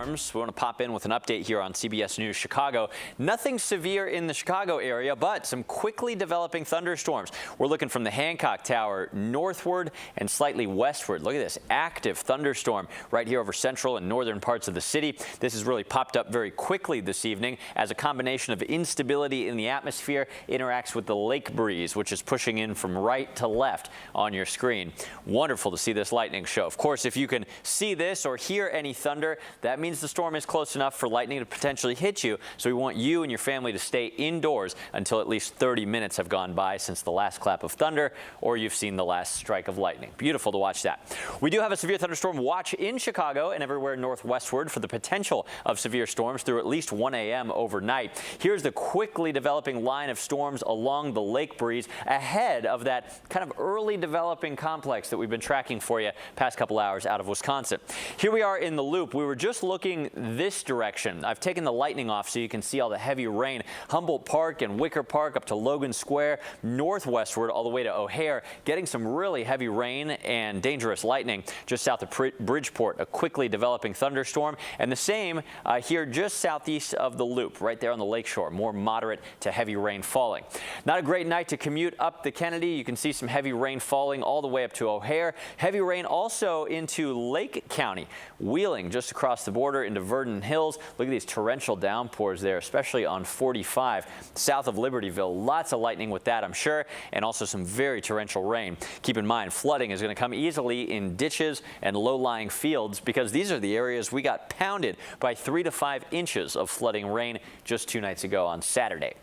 thunderstorms. We want to pop in with an update here on CBS News Chicago. Nothing severe in the Chicago area, but some quickly developing thunderstorms. We're looking from the Hancock Tower northward and slightly westward. Look at this active thunderstorm right here over central and northern parts of the city. This has really popped up very quickly this evening as a combination of instability in the atmosphere interacts with the lake breeze, which is pushing in from right to left on your screen. Wonderful to see this lightning show. Of course, if you can see this or hear any thunder, that means the storm is close enough for lightning to potentially hit you. So we want you and your family to stay indoors until at least 30 minutes have gone by since the last clap of thunder or you've seen the last strike of lightning. Beautiful to watch that. We do have a severe thunderstorm watch in Chicago and everywhere northwestward for the potential of severe storms through at least 1 a.m. overnight. Here's the quickly developing line of storms along the lake breeze ahead of that kind of early developing complex that we've been tracking for you past couple hours out of Wisconsin. Here we are in the loop. We were just looking this direction. I've taken the lightning off so you can see all the heavy rain. Humboldt Park and Wicker Park up to Logan Square, northwestward all the way to O'Hare, getting some really heavy rain and dangerous lightning just south of Bridgeport, a quickly developing thunderstorm. And the same here just southeast of the loop, right there on the lakeshore, more moderate to heavy rain falling. Not a great night to commute up the Kennedy. You can see some heavy rain falling all the way up to O'Hare. Heavy rain also into Lake County, Wheeling just across the border into Verdon Hills. Look at these torrential downpours there, especially on 45 south of Libertyville. Lots of lightning with that, I'm sure, and also some very torrential rain. Keep in mind, flooding is going to come easily in ditches and low-lying fields because these are the areas we got pounded by 3 to 5 inches of flooding rain just 2 nights ago on Saturday.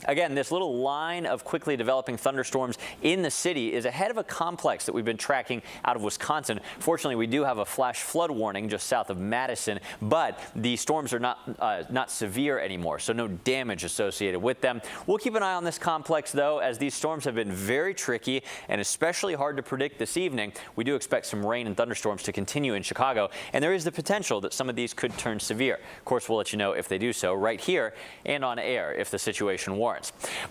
Again, this little line of quickly developing thunderstorms in the city is ahead of a complex that we've been tracking out of Wisconsin. Fortunately, we do have a flash flood warning just south of Madison, but the storms are not severe anymore, so no damage associated with them. We'll keep an eye on this complex, though, as these storms have been very tricky and especially hard to predict this evening. We do expect some rain and thunderstorms to continue in Chicago, and there is the potential that some of these could turn severe. Of course, we'll let you know if they do so right here and on air if the situation warrants.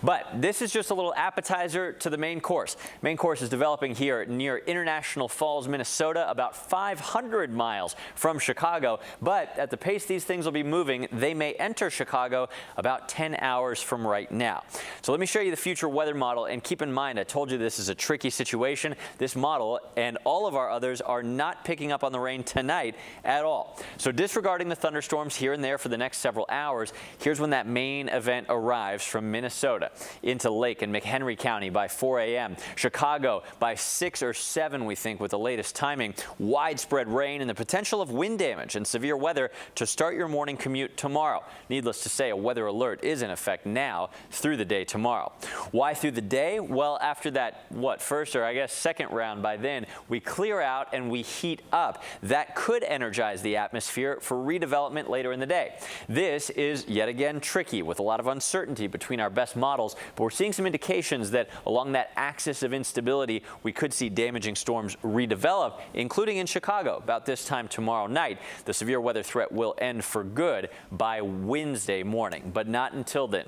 But this is just a little appetizer to the main course. Main course is developing here near International Falls, Minnesota, about 500 miles from Chicago. But at the pace these things will be moving, they may enter Chicago about 10 hours from right now. So let me show you the future weather model. And keep in mind, I told you this is a tricky situation. This model and all of our others are not picking up on the rain tonight at all. So disregarding the thunderstorms here and there for the next several hours, here's when that main event arrives from Minnesota into Lake and McHenry County by 4 a.m. Chicago by 6 or 7, we think, with the latest timing. Widespread rain and the potential of wind damage and severe weather to start your morning commute tomorrow. Needless to say, a weather alert is in effect now through the day tomorrow. Why through the day? Well, after that, first or I guess second round by then, we clear out and we heat up. That could energize the atmosphere for redevelopment later in the day. This is yet again tricky with a lot of uncertainty between our best models, but we're seeing some indications that along that axis of instability, we could see damaging storms redevelop, including in Chicago about this time tomorrow night. The severe weather threat will end for good by Wednesday morning, but not until then.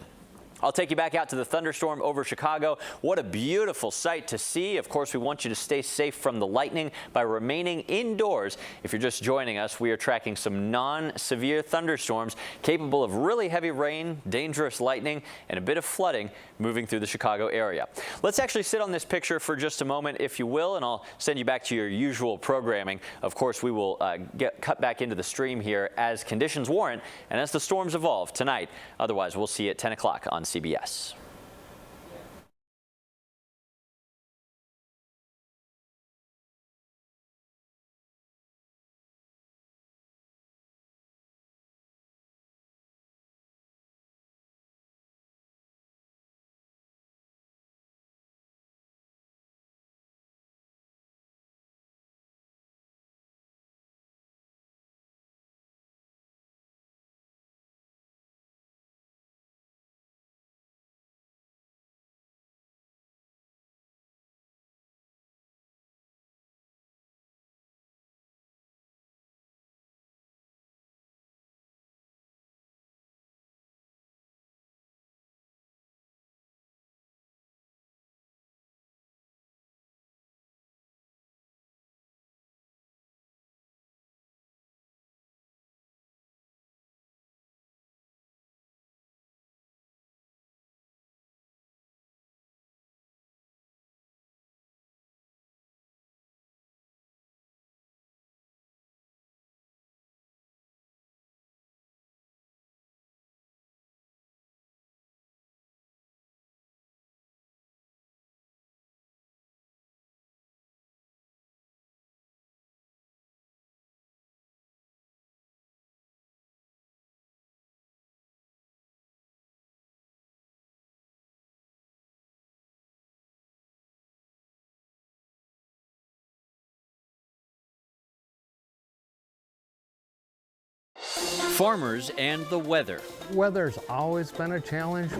I'll take you back out to the thunderstorm over Chicago. What a beautiful sight to see. Of course, we want you to stay safe from the lightning by remaining indoors. If you're just joining us, we are tracking some non-severe thunderstorms capable of really heavy rain, dangerous lightning, and a bit of flooding moving through the Chicago area. Let's actually sit on this picture for just a moment, if you will, and I'll send you back to your usual programming. Of course, we will cut back into the stream here as conditions warrant and as the storms evolve tonight. Otherwise, we'll see you at 10 o'clock on CBS. Farmers and the weather. Weather's always been a challenge.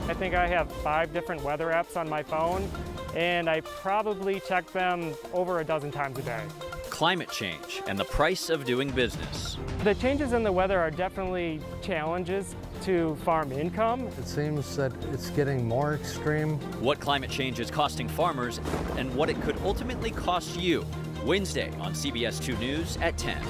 I think I have 5 different weather apps on my phone, and I probably check them over a dozen times a day. Climate change and the price of doing business. The changes in the weather are definitely challenges to farm income. It seems that it's getting more extreme. What climate change is costing farmers and what it could ultimately cost you. Wednesday on CBS 2 News at 10.